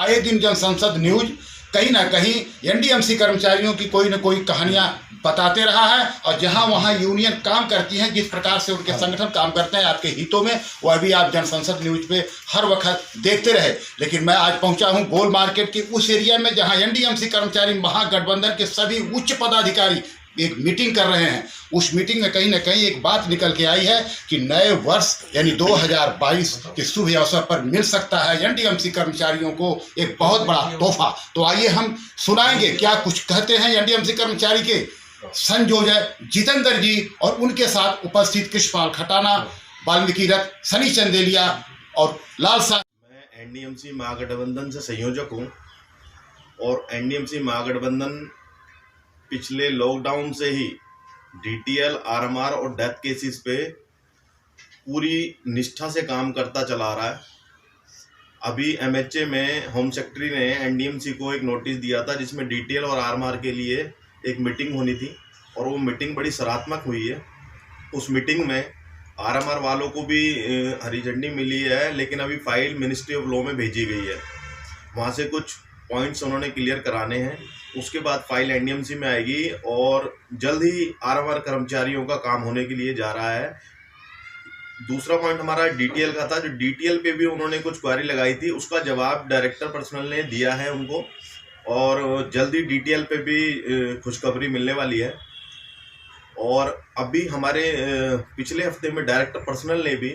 आए दिन जनसंसद न्यूज कहीं ना कहीं एनडीएमसी कर्मचारियों की कोई न कोई कहानियां बताते रहा है और जहां वहां यूनियन काम करती हैं, जिस प्रकार से उनके संगठन काम करते हैं आपके हितों में, वह भी आप जनसंसद न्यूज पे हर वक्त देखते रहे। लेकिन मैं आज पहुंचा हूं गोल मार्केट के उस एरिया में जहां एनडीएमसी कर्मचारी महागठबंधन के सभी उच्च पदाधिकारी एक मीटिंग कर रहे हैं। उस मीटिंग में कहीं ना कहीं एक बात निकल के आई है कि नए वर्ष यानी 2022 के शुभ अवसर पर मिल सकता है एनडीएमसी कर्मचारियों को एक बहुत बड़ा तोहफा। तो आइए हम सुनाएंगे क्या कुछ कहते हैं एनडीएमसी कर्मचारी के संयोजक जितेंद्र जी और उनके साथ उपस्थित कृष्णपाल खटाना, वाल्मीकि रथ, सनी चंदेलिया और लाल साह। मैं एनडीएमसी महागठबंधन से संयोजक हूँ और एनडीएमसी महागठबंधन पिछले लॉकडाउन से ही डीटीएल, आरएमआर और डेथ केसेस पे पूरी निष्ठा से काम करता चला रहा है। अभी एमएचए में होम सेक्रेटरी ने एनडीएमसी को एक नोटिस दिया था जिसमें डीटीएल और आरएमआर के लिए एक मीटिंग होनी थी और वो मीटिंग बड़ी सकारात्मक हुई है। उस मीटिंग में आरएमआर वालों को भी हरी झंडी मिली है, लेकिन अभी फाइल मिनिस्ट्री ऑफ लॉ में भेजी गई है। वहाँ से कुछ पॉइंट्स उन्होंने क्लियर कराने हैं। उसके बाद फाइल एनडीएमसी में आएगी और जल्द ही आरएमआर कर्मचारियों का काम होने के लिए जा रहा है। दूसरा पॉइंट हमारा डीटीएल का था, जो डीटीएल पे भी उन्होंने कुछ क्वारी लगाई थी, उसका जवाब डायरेक्टर पर्सनल ने दिया है उनको और जल्दी डीटीएल पे भी खुशखबरी मिलने वाली है। और अभी हमारे पिछले हफ्ते में डायरेक्टर पर्सनल ने भी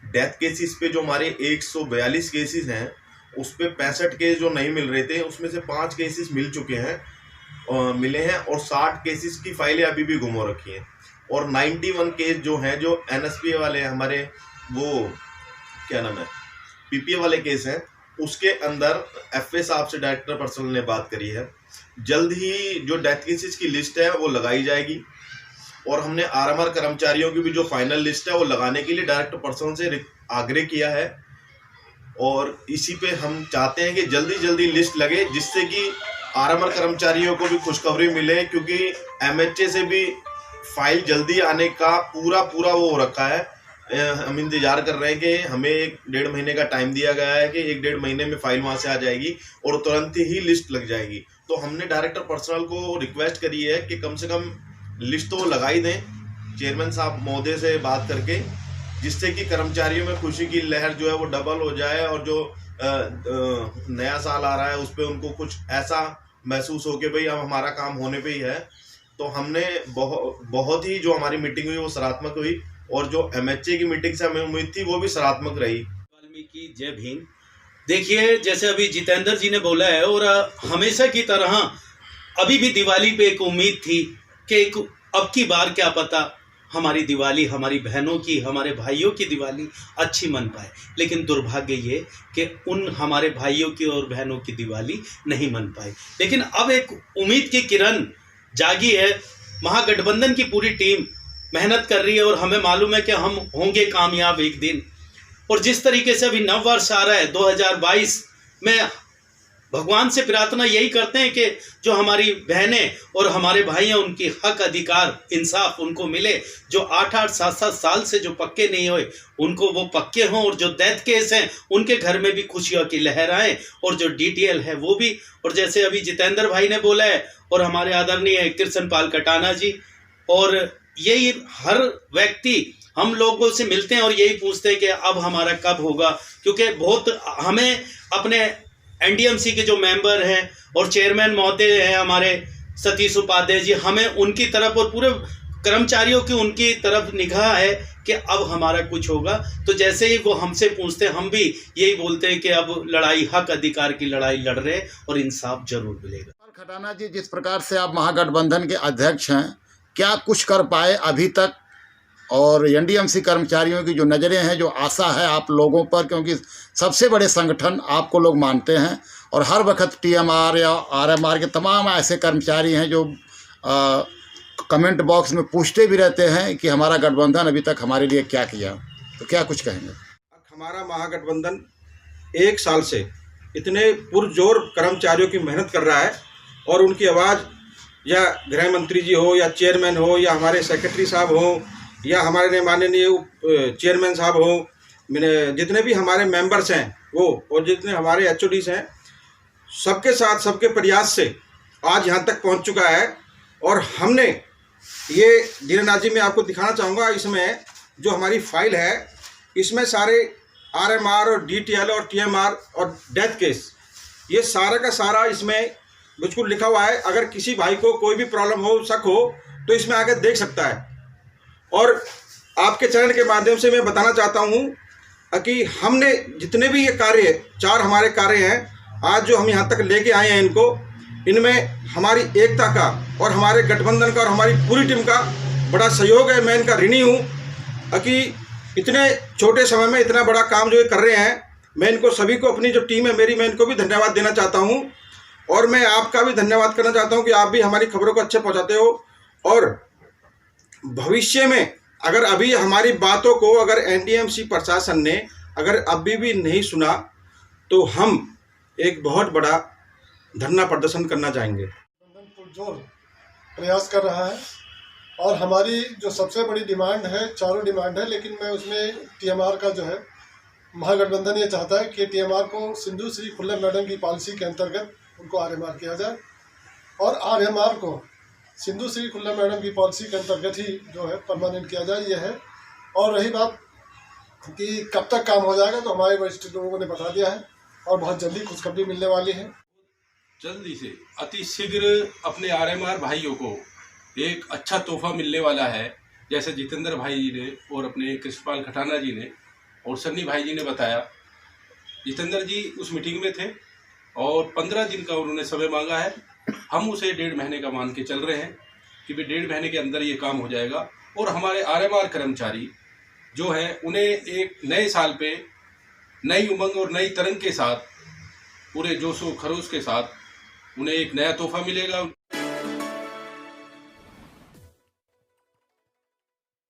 डेथ केसेस पे जो हमारे 142 केसेस हैं उस पे 65 केस जो नहीं मिल रहे थे उसमें से 5 केसेस मिल चुके हैं मिले हैं और 60 केसेस की फाइलें अभी भी गुम हो रखी हैं और 91 केस जो हैं जो एनएसपीए वाले हमारे वो क्या नाम है पीपीए वाले केस हैं, उसके अंदर एफए साहब से डायरेक्टर पर्सनल ने बात करी है। जल्द ही जो डेथ केसेस की लिस्ट है वो लगाई जाएगी और हमने आरएमआर कर्मचारियों की भी जो फाइनल लिस्ट है वो लगाने के लिए डायरेक्टर पर्सनल से आग्रह किया है और इसी पे हम चाहते हैं कि जल्दी लिस्ट लगे जिससे कि आरएमआर कर्मचारियों को भी खुशखबरी मिले, क्योंकि एमएचए से भी फाइल जल्दी आने का पूरा वो हो रखा है। हम इंतजार कर रहे हैं कि हमें 1-1.5 महीने का टाइम दिया गया है कि 1-1.5 महीने में फाइल वहाँ से आ जाएगी और तुरंत ही लिस्ट लग जाएगी। तो हमने डायरेक्टर पर्सनल को रिक्वेस्ट करी है कि कम से कम लिस्ट तो लगाई दें चेयरमैन साहब महोदय से बात करके, जिससे कि कर्मचारियों में खुशी की लहर जो है वो डबल हो जाए और जो नया साल आ रहा है उस पर उनको कुछ ऐसा महसूस हो कि भाई अब हमारा काम होने पे ही है। तो हमने बहुत ही जो हमारी मीटिंग हुई वो सकारात्मक हुई और जो एमएचए की मीटिंग से हमें उम्मीद थी वो भी सकारात्मक रही। वाल्मीकि जय भीम। देखिए, जैसे अभी जितेंद्र जी ने बोला है और हमेशा की तरह अभी भी दिवाली पे एक उम्मीद थी कि अब की बार क्या पता हमारी दिवाली, हमारी बहनों की, हमारे भाइयों की दिवाली अच्छी मन पाए। लेकिन दुर्भाग्य ये कि उन हमारे भाइयों की और बहनों की दिवाली नहीं मन पाई। लेकिन अब एक उम्मीद की किरण जागी है। महागठबंधन की पूरी टीम मेहनत कर रही है और हमें मालूम है कि हम होंगे कामयाब एक दिन। और जिस तरीके से अभी नव वर्ष आ रहा है 2022 में, भगवान से प्रार्थना यही करते हैं कि जो हमारी बहनें और हमारे भाई हैं उनकी हक अधिकार इंसाफ उनको मिले। जो 8-8 7-7 साल से जो पक्के नहीं हुए उनको वो पक्के हों और जो डेथ केस हैं उनके घर में भी खुशियों की लहर आए और जो डीटीएल है वो भी। और जैसे अभी जितेंद्र भाई ने बोला है और हमारे आदरणीय कृष्णपाल खटाना जी, और यही हर व्यक्ति हम लोगों से मिलते हैं और यही पूछते हैं कि अब हमारा कब होगा, क्योंकि बहुत हमें अपने एनडीएमसी के जो मेंबर हैं और चेयरमैन महोदय हैं हमारे सतीश उपाध्याय जी, हमें उनकी तरफ और पूरे कर्मचारियों की उनकी तरफ निगाह है कि अब हमारा कुछ होगा। तो जैसे ही वो हमसे पूछते हैं हम भी यही बोलते हैं कि अब लड़ाई, हक अधिकार की लड़ाई लड़ रहे और इंसाफ जरूर मिलेगा। खटाना जी, जिस प्रकार से आप महागठबंधन के अध्यक्ष हैं, क्या कुछ कर पाए अभी तक और एनडीएमसी कर्मचारियों की जो नज़रें हैं, जो आशा है आप लोगों पर, क्योंकि सबसे बड़े संगठन आपको लोग मानते हैं और हर वक्त टीएमआर या आरएमआर के तमाम ऐसे कर्मचारी हैं जो कमेंट बॉक्स में पूछते भी रहते हैं कि हमारा गठबंधन अभी तक हमारे लिए क्या किया, तो क्या कुछ कहेंगे? हमारा महागठबंधन 1 साल से इतने पुरजोर कर्मचारियों की मेहनत कर रहा है और उनकी आवाज़, या गृह मंत्री जी हो या चेयरमैन हो या हमारे सेक्रेटरी साहब हो या हमारे माननीय चेयरमैन साहब हो, जितने भी हमारे मेंबर्स हैं वो, और जितने हमारे एचओडीज हैं, सबके साथ सबके प्रयास से आज यहाँ तक पहुँच चुका है। और हमने ये धीरेन्द्र जी मैं आपको दिखाना चाहूँगा, इसमें जो हमारी फाइल है इसमें सारे RMR और DTL और TMR और डेथ केस ये सारा का सारा इसमें बिल्कुल लिखा हुआ है। अगर किसी भाई को कोई भी प्रॉब्लम हो, शक हो, तो इसमें आकर देख सकता है। और आपके चैनल के माध्यम से मैं बताना चाहता हूँ कि हमने जितने भी ये कार्य 4 हमारे कार्य हैं आज जो हम यहाँ तक लेके आए हैं इनको, इनमें हमारी एकता का और हमारे गठबंधन का और हमारी पूरी टीम का बड़ा सहयोग है। मैं इनका ऋणी हूँ कि इतने छोटे समय में इतना बड़ा काम जो ये कर रहे हैं। मैं इनको सभी को, अपनी जो टीम है मेरी, मैं इनको भी धन्यवाद देना चाहता हूँ। और मैं आपका भी धन्यवाद करना चाहता हूँ कि आप भी हमारी खबरों को अच्छे पहुँचाते हो। और भविष्य में अगर अभी हमारी बातों को अगर NDMC प्रशासन ने अगर अभी भी नहीं सुना तो हम एक बहुत बड़ा धरना प्रदर्शन करना चाहेंगे। पुरजोर प्रयास कर रहा है और हमारी जो सबसे बड़ी डिमांड है, 4 डिमांड है, लेकिन मैं उसमें TMR का जो है महागठबंधन ये चाहता है कि TMR को सिंधु श्री खुल्लम मैडम की पॉलिसी के अंतर्गत उनको RMR किया जाए और RMR को सिंधु श्री खुल्लम मैडम की पॉलिसी के अंतर्गत ही जो है परमानेंट किया जाए, ये है। और रही बात कि कब तक काम हो जाएगा, तो हमारे वरिष्ठ लोगों ने बता दिया है और बहुत जल्दी खुशखबरी मिलने वाली है। जल्दी से अति शीघ्र अपने RMR भाइयों को एक अच्छा तोहफा मिलने वाला है। जैसे जितेंद्र भाई जी ने और अपने कृष्णपाल खटाना जी ने और सन्नी भाई जी ने बताया। जितेंद्र जी उस मीटिंग में थे और 15 दिन का उन्होंने समय मांगा है। हम उसे 1.5 महीने का मान के चल रहे हैं कि भाई 1.5 महीने के अंदर ये काम हो जाएगा। और हमारे RMR कर्मचारी जो हैं उन्हें एक नए साल पे नई उमंग और नई तरंग के साथ, पूरे जोशो खरोश के साथ उन्हें एक नया तोहफा मिलेगा।